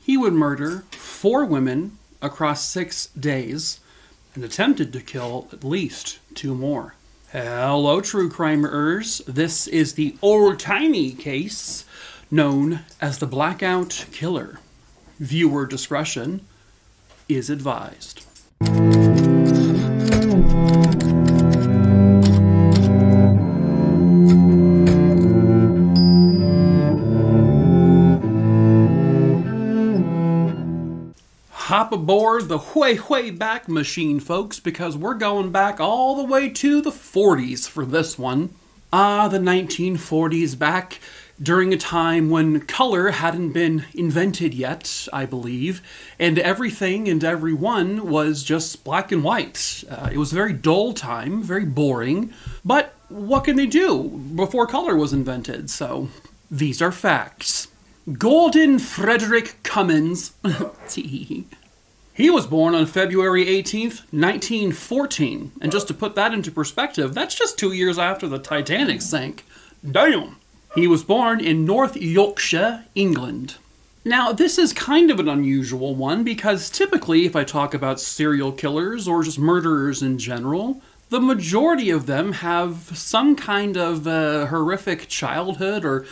He would murder 4 women across 6 days and attempted to kill at least 2 more. Hello, true crimerers. This is the old-timey case known as the Blackout Killer. Viewer discretion is advised. Hop aboard the way back machine, folks, because we're going back all the way to the 40s for this one. The 1940s, back during a time when color hadn't been invented yet, I believe, and everything and everyone was just black and white. It was a very dull time, very boring, but what can they do before color was invented? So, these are facts. Gordon Frederick Cummins. He was born on February 18th, 1914. And just to put that into perspective, that's just 2 years after the Titanic sank. Damn! He was born in North Yorkshire, England. Now, this is kind of an unusual one because typically if I talk about serial killers or just murderers in general, the majority of them have some kind of horrific childhood or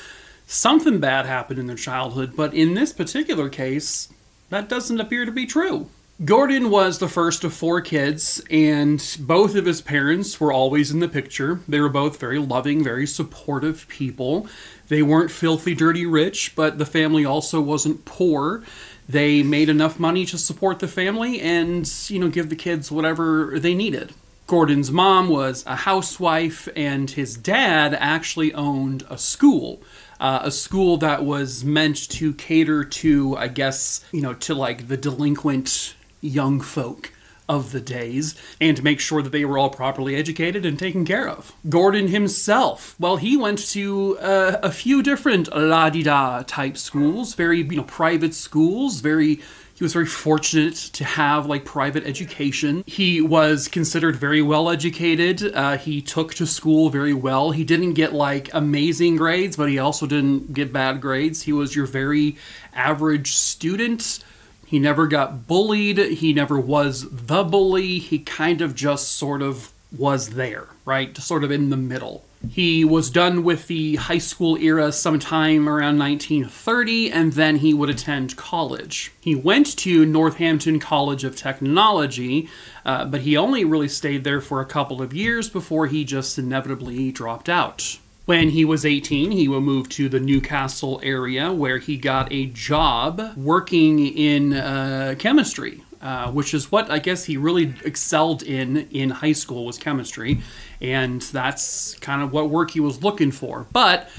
something bad happened in their childhood, but in this particular case, that doesn't appear to be true. Gordon was the first of 4 kids, and both of his parents were always in the picture. They were both very loving, very supportive people. They weren't filthy, dirty rich, but the family also wasn't poor. They made enough money to support the family and, give the kids whatever they needed. Gordon's mom was a housewife, and his dad actually owned a school that was meant to cater to, I guess, to like the delinquent young folk of the days, and to make sure that they were all properly educated and taken care of. Gordon himself, well, he went to a few different la-di-da type schools, very, private schools, he was very fortunate to have, private education. He was considered very well educated. He took to school very well. He didn't get, amazing grades, but he also didn't get bad grades. He was your very average student. He never got bullied. He never was the bully. He kind of just sort of was there, right? Sort of in the middle. He was done with the high school era sometime around 1930, and then he would attend college. He went to Northampton College of Technology, but he only really stayed there for a couple of years before he just inevitably dropped out. When he was 18, he would move to the Newcastle area, where he got a job working in chemistry. Which is what I guess he really excelled in high school, was chemistry, and that's kind of what work he was looking for. But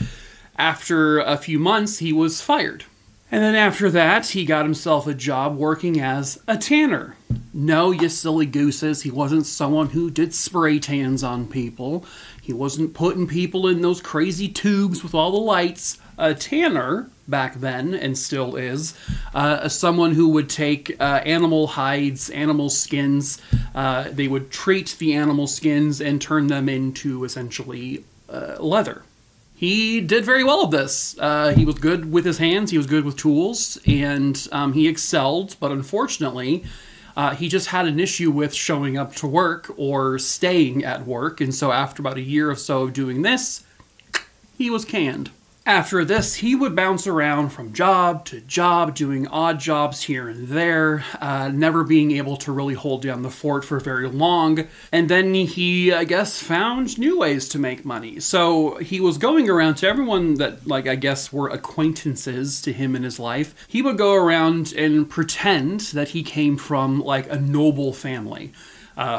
after a few months, he was fired. And then after that, he got himself a job working as a tanner. No, you silly gooses, he wasn't someone who did spray tans on people. He wasn't putting people in those crazy tubes with all the lights. A tanner, back then, and still is, someone who would take animal hides, animal skins, they would treat the animal skins and turn them into, essentially, leather. He did very well at this. He was good with his hands, he was good with tools, and he excelled, but unfortunately, he just had an issue with showing up to work or staying at work, and so after about a year or so of doing this, he was canned. After this, he would bounce around from job to job, doing odd jobs here and there, never being able to really hold down the fort for very long. And then he, I guess, found new ways to make money. So he was going around to everyone that, I guess, were acquaintances to him in his life. He would go around and pretend that he came from, a noble family.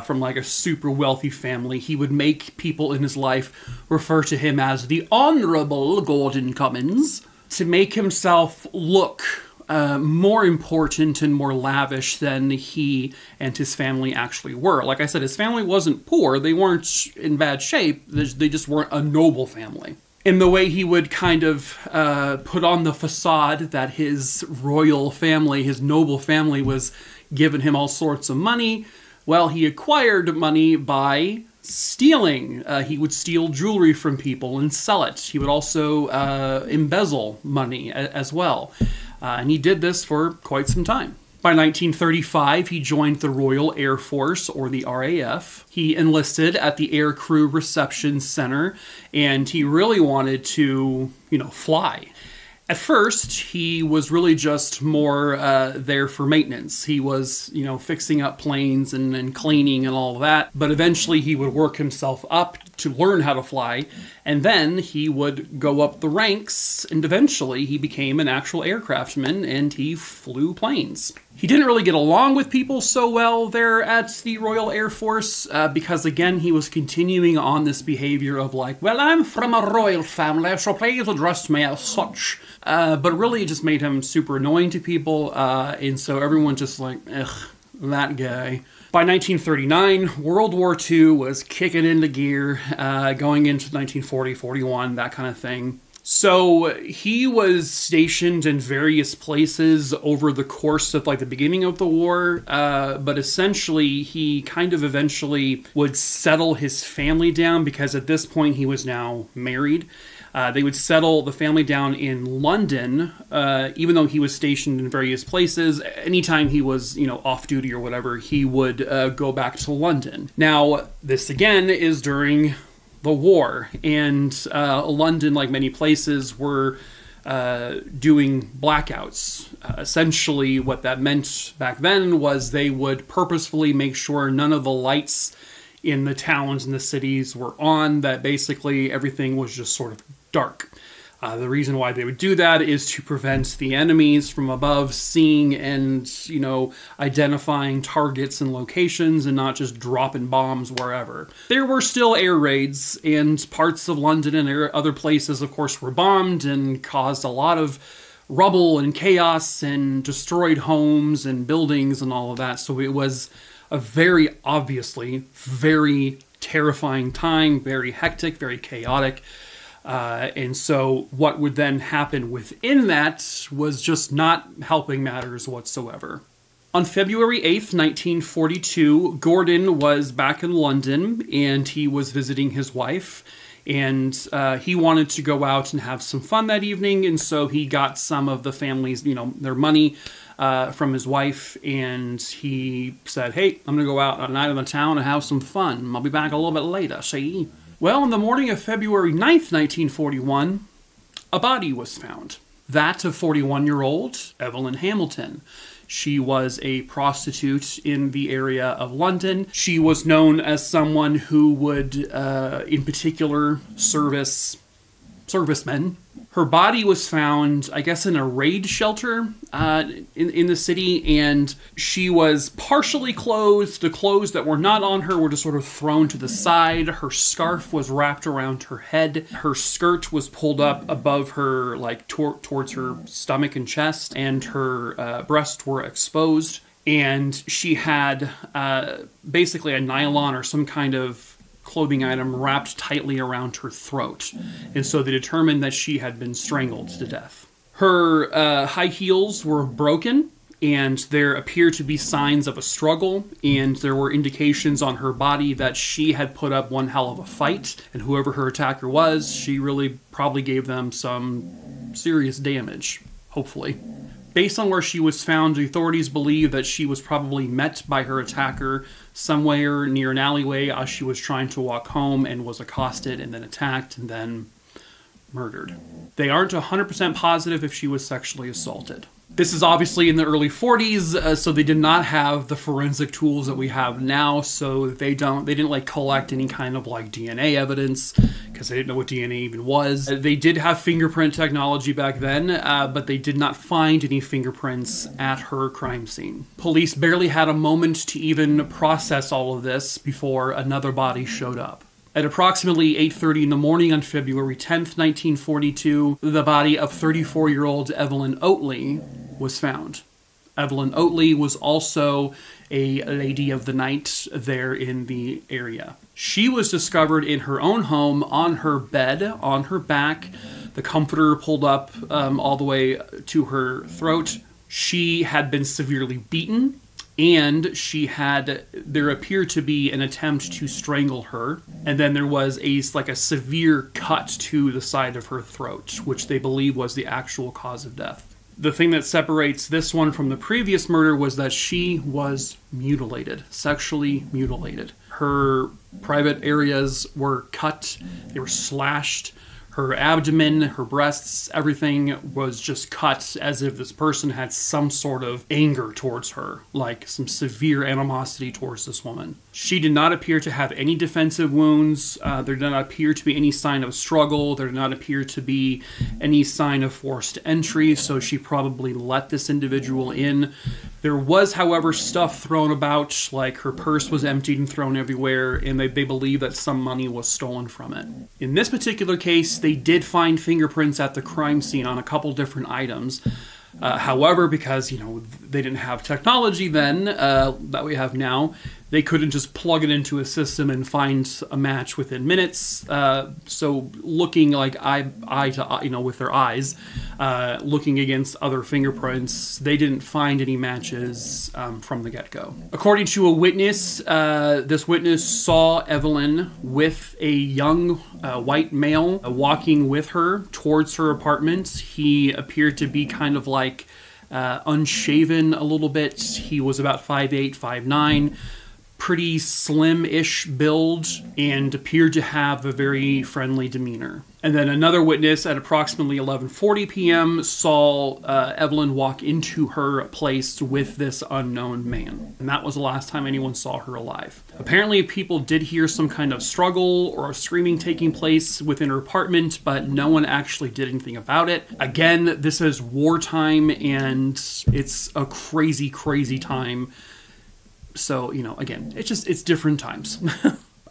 From a super wealthy family. He would make people in his life refer to him as the Honorable Gordon Cummins to make himself look more important and more lavish than he and his family actually were. Like I said, his family wasn't poor. They weren't in bad shape. They just weren't a noble family. In the way he would kind of put on the facade that his royal family, his noble family, was giving him all sorts of money. Well, he acquired money by stealing. He would steal jewelry from people and sell it. He would also embezzle money as well. And he did this for quite some time. By 1935, he joined the Royal Air Force, or the RAF. He enlisted at the Air Crew Reception Center, and he really wanted to, fly. At first, he was really just more there for maintenance. He was, fixing up planes and cleaning and all of that. But eventually, he would work himself up to learn how to fly, and then he would go up the ranks, and eventually he became an actual aircraftman, and he flew planes. He didn't really get along with people so well there at the Royal Air Force because, again, he was continuing on this behavior of like, well, I'm from a royal family, so please address me as such. But really, it just made him super annoying to people, and so everyone just like, ugh, that guy. By 1939, World War II was kicking into gear, going into 1940, 41, that kind of thing. So he was stationed in various places over the course of the beginning of the war, but essentially he kind of eventually would settle his family down because at this point he was now married. They would settle the family down in London, even though he was stationed in various places. Anytime he was, off duty or whatever, he would go back to London. Now, this again is during the war, and London, like many places, were doing blackouts. Essentially, what that meant back then was they would purposefully make sure none of the lights in the towns and the cities were on, that basically everything was just sort of dark. The reason why they would do that is to prevent the enemies from above seeing and, identifying targets and locations and not just dropping bombs wherever. There were still air raids, and parts of London and other places, of course, were bombed and caused a lot of rubble and chaos and destroyed homes and buildings and all of that. So it was a very obviously very terrifying time, very hectic, very chaotic. And so what would then happen within that was just not helping matters whatsoever. On February 8th, 1942, Gordon was back in London, and he was visiting his wife, and he wanted to go out and have some fun that evening, and so he got some of the family's, their money from his wife, and he said, hey, I'm going to go out on a night in the town and have some fun. I'll be back a little bit later, see? Well, on the morning of February 9th, 1941, a body was found. That of 41-year-old Evelyn Hamilton. She was a prostitute in the area of London. She was known as someone who would, in particular, servicemen. Her body was found, I guess, in a raid shelter in the city, and she was partially clothed. The clothes that were not on her were just sort of thrown to the side. Her scarf was wrapped around her head. Her skirt was pulled up above her, towards her stomach and chest, and her breasts were exposed. And she had basically a nylon or some kind of clothing item wrapped tightly around her throat, and so they determined that she had been strangled to death. Her high heels were broken, and there appeared to be signs of a struggle, and there were indications on her body that she had put up one hell of a fight, and whoever her attacker was, she really probably gave them some serious damage, hopefully. Based on where she was found, the authorities believe that she was probably met by her attacker somewhere near an alleyway as she was trying to walk home, and was accosted and then attacked and then murdered. They aren't 100% positive if she was sexually assaulted. This is obviously in the early 40s, so they did not have the forensic tools that we have now, so they didn't collect any kind of DNA evidence, because they didn't know what DNA even was. They did have fingerprint technology back then, but they did not find any fingerprints at her crime scene. Police barely had a moment to even process all of this before another body showed up. At approximately 8:30 in the morning on February 10th, 1942, the body of 34-year-old Evelyn Oatley was found. Evelyn Oatley was also a lady of the night there in the area. She was discovered in her own home on her bed, on her back, the comforter pulled up all the way to her throat. She had been severely beaten, and there appeared to be an attempt to strangle her, and then there was a severe cut to the side of her throat, which they believe was the actual cause of death. The thing that separates this one from the previous murder was that she was mutilated, sexually mutilated. Her private areas were cut, they were slashed. Her abdomen, her breasts, everything was just cut as if this person had some sort of anger towards her, like some severe animosity towards this woman. She did not appear to have any defensive wounds. There did not appear to be any sign of struggle. There did not appear to be any sign of forced entry, so she probably let this individual in. There was, however, stuff thrown about, like her purse was emptied and thrown everywhere, and they believe that some money was stolen from it. In this particular case, they did find fingerprints at the crime scene on a couple different items. However, because, they didn't have technology then that we have now, they couldn't just plug it into a system and find a match within minutes. So looking like eye to eye, with their eyes, looking against other fingerprints, they didn't find any matches from the get-go. According to a witness, this witness saw Evelyn with a young white male walking with her towards her apartment. He appeared to be kind of like unshaven a little bit. He was about 5'8", 5'9", pretty slim-ish build, and appeared to have a very friendly demeanor. And then another witness at approximately 11:40 p.m. saw Evelyn walk into her place with this unknown man. And that was the last time anyone saw her alive. Apparently people did hear some kind of struggle or screaming taking place within her apartment, but no one actually did anything about it. Again, this is wartime, and it's a crazy, crazy time. So, again, it's different times.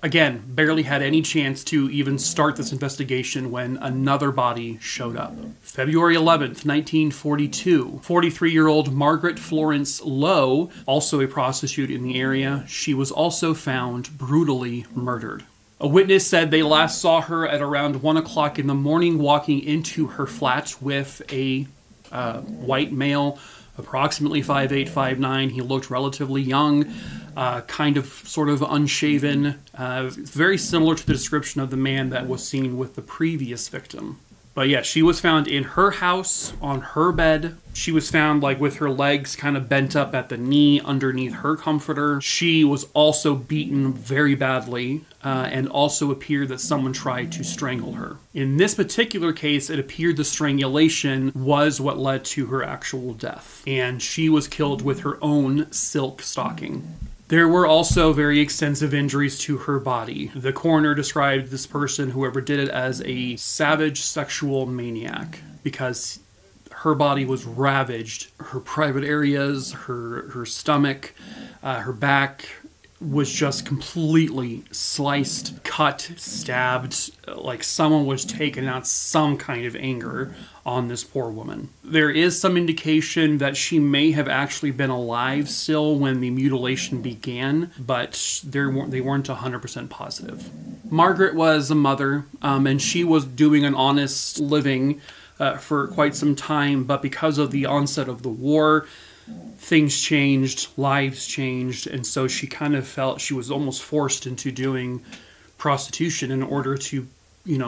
Again, barely had any chance to even start this investigation when another body showed up. February 11th, 1942, 43-year-old Margaret Florence Lowe, also a prostitute in the area, she was also found brutally murdered. A witness said they last saw her at around 1 o'clock in the morning walking into her flat with a white male, approximately 5'8", 5'9". He looked relatively young, sort of unshaven, very similar to the description of the man that was seen with the previous victim. But yeah, she was found in her house, on her bed. She was found with her legs kind of bent up at the knee underneath her comforter. She was also beaten very badly, and also appeared that someone tried to strangle her. In this particular case, it appeared the strangulation was what led to her actual death, and she was killed with her own silk stocking. There were also very extensive injuries to her body. The coroner described this person, whoever did it, as a savage sexual maniac, because her body was ravaged. Her private areas, her stomach, her back was just completely sliced, cut, stabbed, like someone was taking out some kind of anger on this poor woman. There is some indication that she may have actually been alive still when the mutilation began, but they weren't 100% positive. Margaret was a mother, and she was doing an honest living for quite some time, but because of the onset of the war, things changed, lives changed, and so she kind of felt she was almost forced into doing prostitution in order to,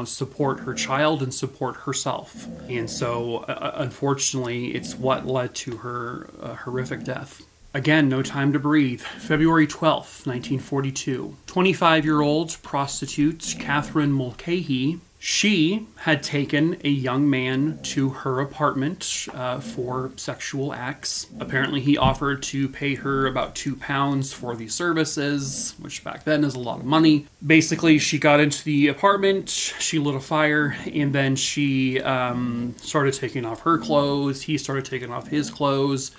support her child and support herself. And so, unfortunately, it's what led to her horrific death. Again, no time to breathe. February 12th, 1942. 25-year-old prostitute Catherine Mulcahy. She had taken a young man to her apartment for sexual acts. Apparently, he offered to pay her about £2 for the services, which back then is a lot of money. Basically, she got into the apartment, she lit a fire, and then she started taking off her clothes. He started taking off his clothes,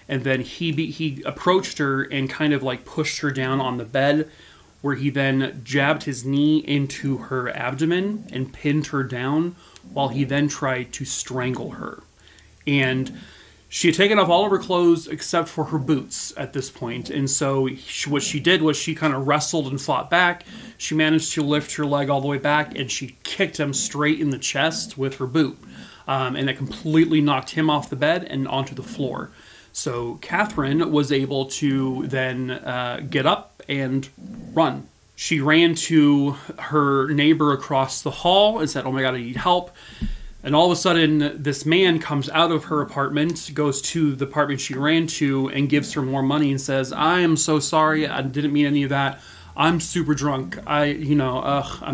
and then he approached her and kind of pushed her down on the bed, where he then jabbed his knee into her abdomen and pinned her down, while he then tried to strangle her. And she had taken off all of her clothes except for her boots at this point. And so what she did was she kind of wrestled and fought back. She managed to lift her leg all the way back, and she kicked him straight in the chest with her boot. And it completely knocked him off the bed and onto the floor. So Catherine was able to then get up and run. She ran to her neighbor across the hall and said, "Oh my God, I need help." And all of a sudden, this man comes out of her apartment, goes to the apartment she ran to, and gives her more money and says, "I am so sorry. I didn't mean any of that. I'm super drunk. I'm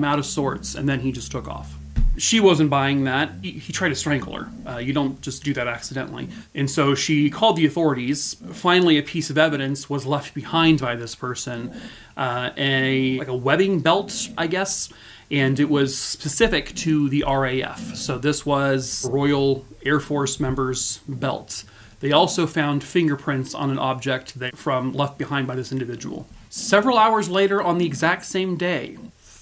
out of sorts." And then he just took off. She wasn't buying that. He tried to strangle her. You don't just do that accidentally. And so she called the authorities. Finally, a piece of evidence was left behind by this person. A webbing belt, I guess. And it was specific to the RAF. So this was Royal Air Force members' belts. They also found fingerprints on an object from left behind by this individual. Several hours later on the exact same day,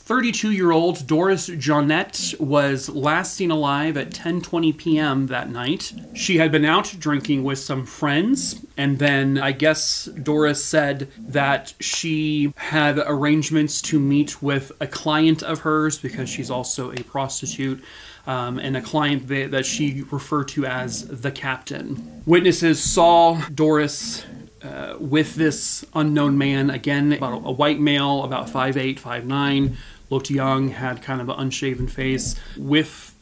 32-year-old Doris Jonette was last seen alive at 10:20 p.m. that night. She had been out drinking with some friends, and then I guess Doris said that she had arrangements to meet with a client of hers, because she's also a prostitute, and a client that she referred to as the captain. Witnesses saw Doris with this unknown man, again, about a white male, about 5'8", 5'9", looked young, had kind of an unshaven face, with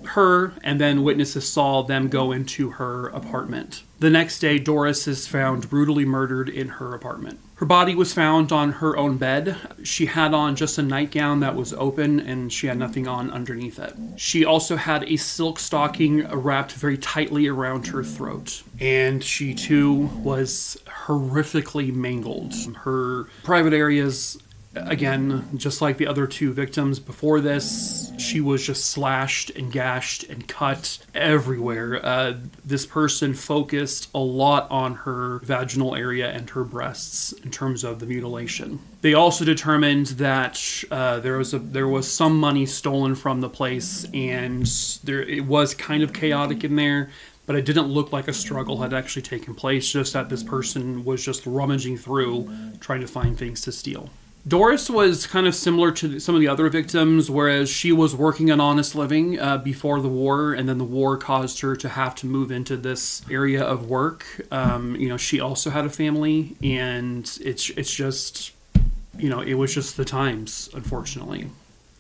her, and then witnesses saw them go into her apartment. The next day, Doris is found brutally murdered in her apartment. Her body was found on her own bed. She had on just a nightgown that was open, and she had nothing on underneath it. She also had a silk stocking wrapped very tightly around her throat. And she, too, was horrifically mangled. Her private areas, again, just like the other two victims before this, she was just slashed and gashed and cut everywhere. This person focused a lot on her vaginal area and her breasts in terms of the mutilation. They also determined that there was some money stolen from the place, and it was kind of chaotic in there. But it didn't look like a struggle had actually taken place, just that this person was just rummaging through, trying to find things to steal. Doris was kind of similar to some of the other victims, whereas she was working an honest living before the war, and then the war caused her to have to move into this area of work. She also had a family, and it's just, it was just the times, unfortunately.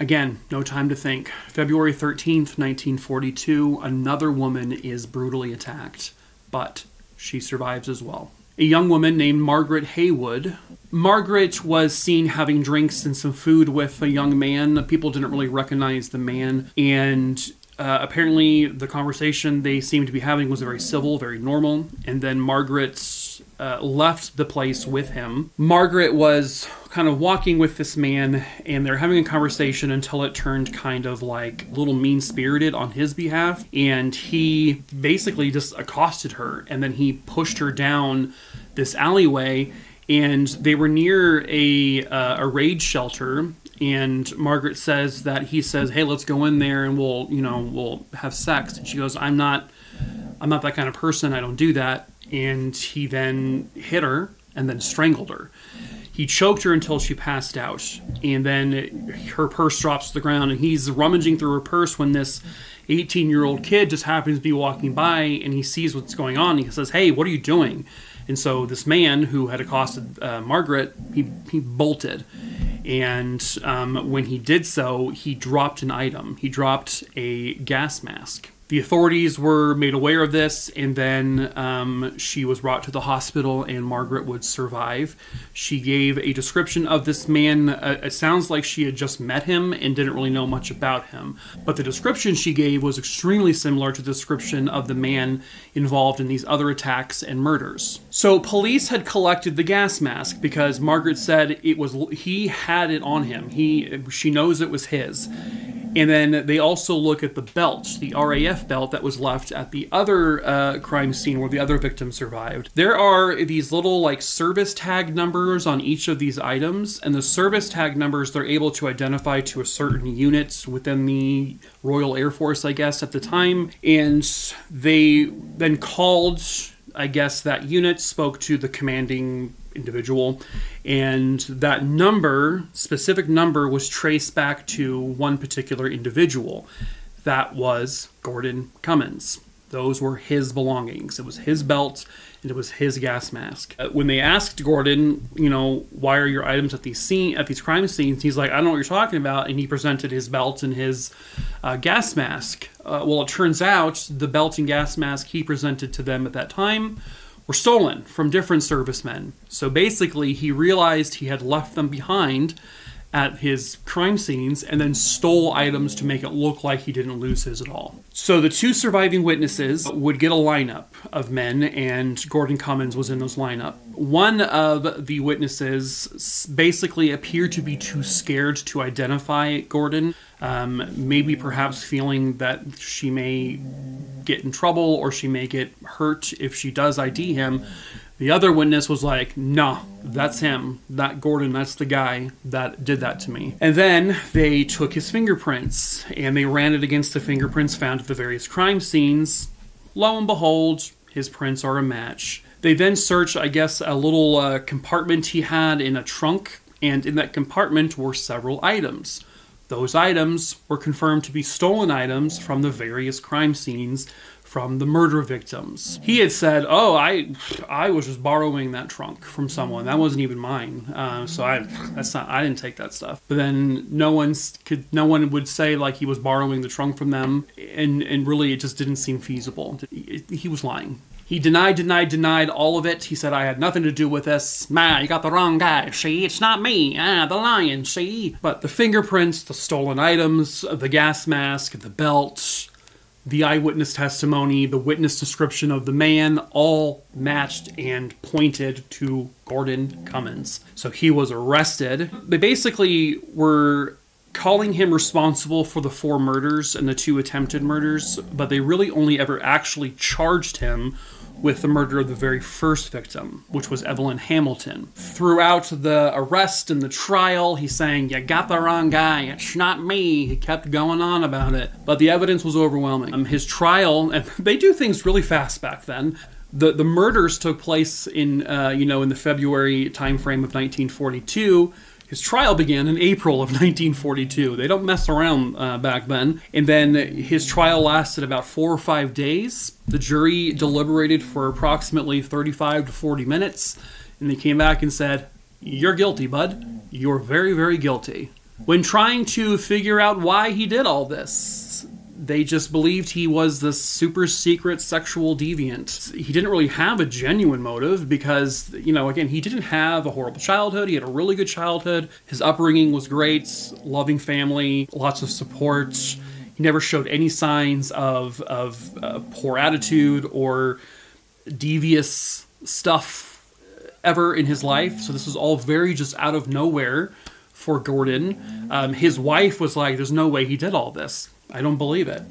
Again, no time to think. February 13th, 1942, another woman is brutally attacked, but she survives as well. A young woman named Margaret Haywood. Margaret was seen having drinks and some food with a young man. People didn't really recognize the man, and apparently the conversation they seemed to be having was very civil, very normal, and then Margaret left the place with him. Margaret was kind of walking with this man, and they're having a conversation until it turned kind of like a little mean-spirited on his behalf, and he basically just accosted her, and then he pushed her down this alleyway, and they were near a raid shelter, and Margaret says that he says, "Hey, let's go in there and we'll have sex." And she goes, I'm not that kind of person. I don't do that." And he then hit her and then strangled her. He choked her until she passed out, and then her purse drops to the ground, and he's rummaging through her purse when this 18-year-old kid just happens to be walking by, and he sees what's going on. He says, "Hey, what are you doing?" And so this man who had accosted Margaret, he bolted. And when he did so, he dropped an item. He dropped a gas mask. The authorities were made aware of this, and then she was brought to the hospital, and Margaret would survive. She gave a description of this man. It sounds like she had just met him and didn't really know much about him. But the description she gave was extremely similar to the description of the man involved in these other attacks and murders. So police had collected the gas mask because Margaret said he had it on him. She knows it was his. And then they also look at the belt, the RAF belt that was left at the other crime scene where the other victim survived. There are these little service tag numbers on each of these items, and the service tag numbers they're able to identify to a certain unit within the Royal Air Force, I guess, at the time. And they then called, I guess, that unit, spoke to the commanding individual, and that specific number was traced back to one particular individual. That was Gordon Cummins. Those were his belongings. It was his belt, and it was his gas mask. When they asked Gordon, you know, why are your items at these crime scenes, he's like, I don't know what you're talking about, and he presented his belt and his gas mask. Well, it turns out the belt and gas mask he presented to them at that time were stolen from different servicemen. So basically, he realized he had left them behind at his crime scenes and then stole items to make it look like he didn't lose his at all. So the two surviving witnesses would get a lineup of men, and Gordon Cummins was in those lineup. One of the witnesses basically appeared to be too scared to identify Gordon, maybe perhaps feeling that she may get in trouble or she may get hurt if she does ID him. The other witness was like, nah, that's him. That Gordon, that's the guy that did that to me. And then they took his fingerprints and they ran it against the fingerprints found at the various crime scenes. Lo and behold, his prints are a match. They then searched, I guess, a little compartment he had in a trunk, and in that compartment were several items. Those items were confirmed to be stolen items from the various crime scenes from the murder victims. He had said, oh, I was just borrowing that trunk from someone. That wasn't even mine. So I didn't take that stuff. But then no one would say like he was borrowing the trunk from them, and really it just didn't seem feasible. He was lying. He denied all of it. He said, I had nothing to do with this. You got the wrong guy, see? It's not me. The lion, see? But the fingerprints, the stolen items, the gas mask, the belt, the eyewitness testimony, the witness description of the man, all matched and pointed to Gordon Cummins. So he was arrested. They basically were calling him responsible for the 4 murders and the 2 attempted murders, but they really only ever actually charged him with the murder of the very first victim, which was Evelyn Hamilton. Throughout the arrest and the trial, he's saying, you got the wrong guy, it's not me. He kept going on about it, but the evidence was overwhelming. His trial, and they do things really fast back then. The murders took place in the February timeframe of 1942. His trial began in April of 1942. They don't mess around back then. And then his trial lasted about 4 or 5 days. The jury deliberated for approximately 35 to 40 minutes. And they came back and said, you're guilty, bud. You're very, very guilty. When trying to figure out why he did all this, they just believed he was this super secret sexual deviant. He didn't really have a genuine motive because, again, he didn't have a horrible childhood. He had a really good childhood. His upbringing was great, loving family, lots of support. He never showed any signs of poor attitude or devious stuff ever in his life. So this was all very just out of nowhere for Gordon. His wife was like, there's no way he did all this. I don't believe it.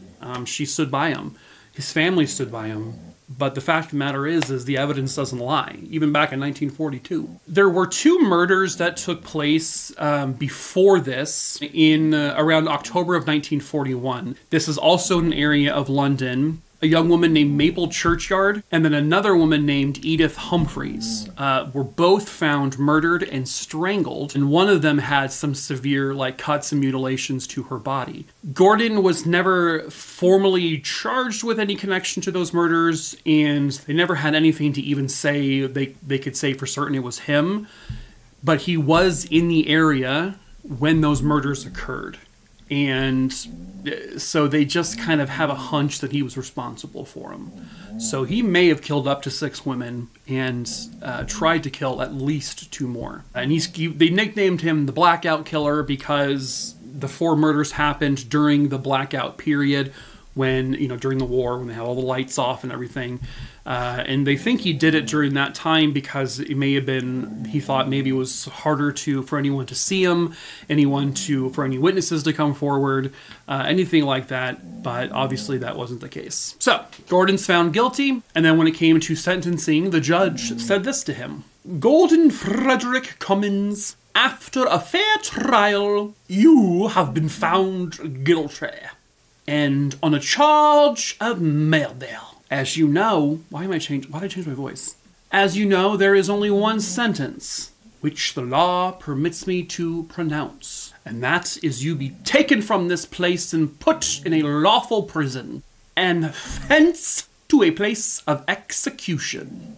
She stood by him. His family stood by him. But the fact of the matter is the evidence doesn't lie, even back in 1942. There were 2 murders that took place before this in around October of 1941. This is also in an area of London. A young woman named Maple Churchyard and then another woman named Edith Humphreys were both found murdered and strangled, and one of them had some severe cuts and mutilations to her body. Gordon was never formally charged with any connection to those murders, and they never had anything to even say they could say for certain it was him, but he was in the area when those murders occurred. And so they just kind of have a hunch that he was responsible for them. So he may have killed up to 6 women and tried to kill at least 2 more. And they nicknamed him the Blackout Killer because the 4 murders happened during the blackout period when, during the war, when they had all the lights off and everything. And they think he did it during that time because it may have been, he thought maybe it was harder for anyone to see him, for any witnesses to come forward, anything like that. But obviously that wasn't the case. So Gordon's found guilty. And then when it came to sentencing, the judge said this to him: Gordon Frederick Cummins, after a fair trial, you have been found guilty, and on a charge of murder. As you know, why did I change my voice? As you know, there is only one sentence which the law permits me to pronounce, and that is you be taken from this place and put in a lawful prison, and thence to a place of execution,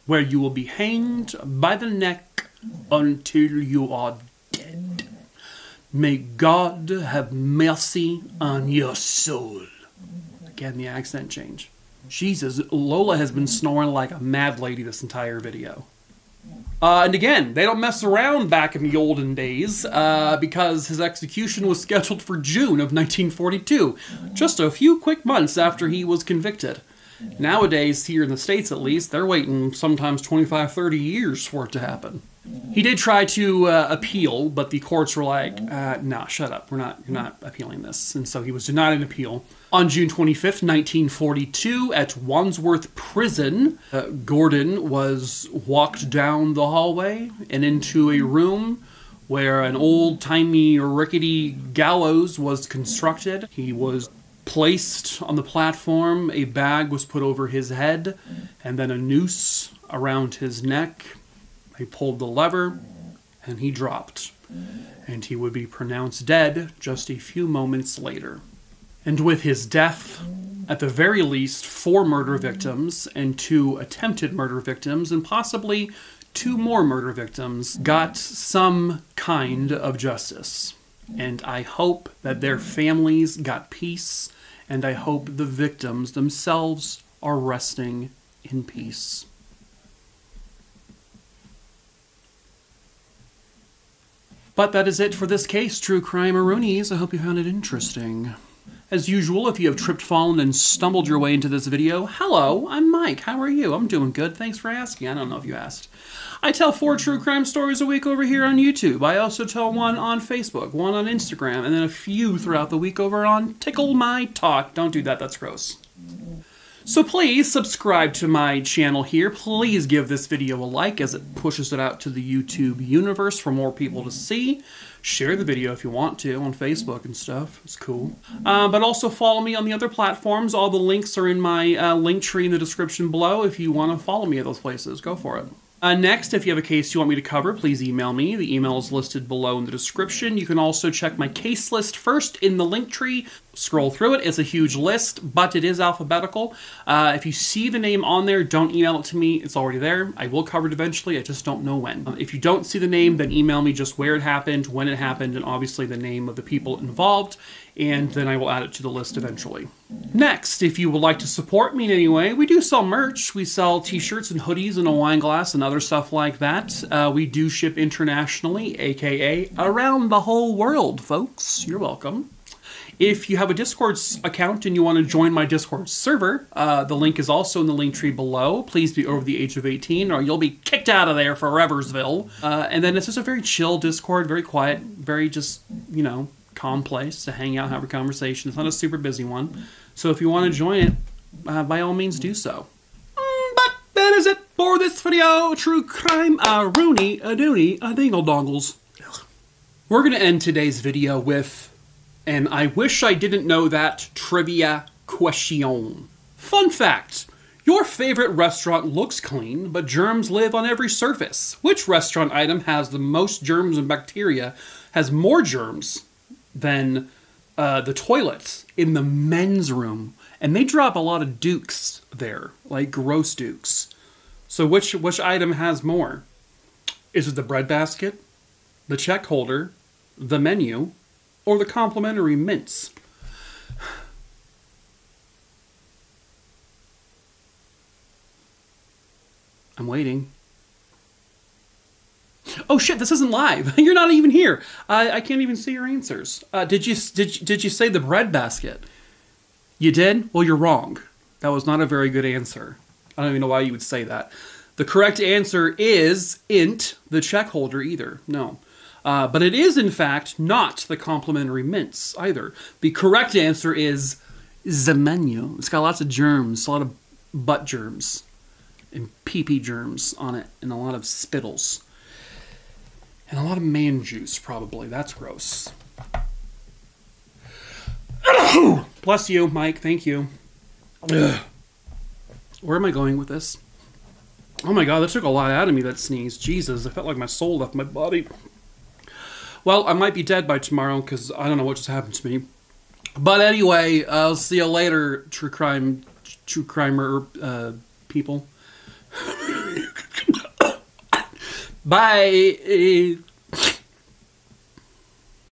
where you will be hanged by the neck until you are dead. May God have mercy on your soul. Again, the accent change. Jesus, Lola has been snoring like a mad lady this entire video. And again, they don't mess around back in the olden days, because his execution was scheduled for June of 1942, just a few quick months after he was convicted. Nowadays, here in the States at least, they're waiting sometimes 25, 30 years for it to happen. He did try to appeal, but the courts were like, no, shut up, you're not appealing this. And so he was denied an appeal. On June 25th, 1942, at Wandsworth Prison, Gordon was walked down the hallway and into a room where an old-timey, rickety gallows was constructed. He was placed on the platform, a bag was put over his head, and then a noose around his neck. They pulled the lever, and he dropped. And he would be pronounced dead just a few moments later. And with his death, at the very least, 4 murder victims and 2 attempted murder victims, and possibly 2 more murder victims, got some kind of justice. And I hope that their families got peace, and I hope the victims themselves are resting in peace. But that is it for this case, True Crime-a-roonies. I hope you found it interesting. As usual, if you have tripped, fallen, and stumbled your way into this video, hello, I'm Mike. How are you? I'm doing good. Thanks for asking. I don't know if you asked. I tell 4 true crime stories a week over here on YouTube. I also tell 1 on Facebook, 1 on Instagram, and then a few throughout the week over on Tickle My Talk. Don't do that. That's gross. So please subscribe to my channel here. Please give this video a like as it pushes it out to the YouTube universe for more people to see. Share the video if you want to on Facebook and stuff. It's cool. But also follow me on the other platforms. All the links are in my link tree in the description below. If you want to follow me at those places, go for it. Next, if you have a case you want me to cover, please email me. The email is listed below in the description. You can also check my case list first in the link tree. Scroll through it. It's a huge list, but it is alphabetical. If you see the name on there, don't email it to me. It's already there. I will cover it eventually. I just don't know when. If you don't see the name, then email me just where it happened, when it happened, and obviously the name of the people involved, and then I will add it to the list eventually. Next, if you would like to support me in any way, we do sell merch. We sell t-shirts and hoodies and a wine glass and other stuff like that. We do ship internationally, aka around the whole world, folks. You're welcome. If you have a Discord account and you want to join my Discord server, the link is also in the link tree below. Please be over the age of 18 or you'll be kicked out of there foreversville. And then it's just a very chill Discord, very quiet, very just, you know, calm place to hang out, have a conversation. It's not a super busy one. So if you want to join it, by all means do so. But that is it for this video. True crime, a rooney, a dooney, a dingle dongles. We're going to end today's video with, and I wish I didn't know that, trivia question. Fun fact. Your favorite restaurant looks clean, but germs live on every surface. Which restaurant item has the most germs and bacteria, has more germs than the toilets in the men's room? And they drop a lot of dukes there, like gross dukes. So which item has more? Is it the breadbasket, the check holder, the menu, or the complimentary mints? I'm waiting. Oh shit, this isn't live. You're not even here. I can't even see your answers. Did you say the breadbasket? You did? Well, you're wrong. That was not a very good answer. I don't even know why you would say that. The correct answer is int, the check holder either. No. But it is, in fact, not the complimentary mints either. The correct answer is the menu. It's got lots of germs, a lot of butt germs and pee-pee germs on it, and a lot of spittles. And a lot of man juice, probably. That's gross. Bless you, Mike. Thank you. Ugh. Where am I going with this? Oh my god, that took a lot out of me, that sneeze. Jesus, I felt like my soul left my body. Well, I might be dead by tomorrow, because I don't know what just happened to me. But anyway, I'll see you later, true crime true crimer people. Bye.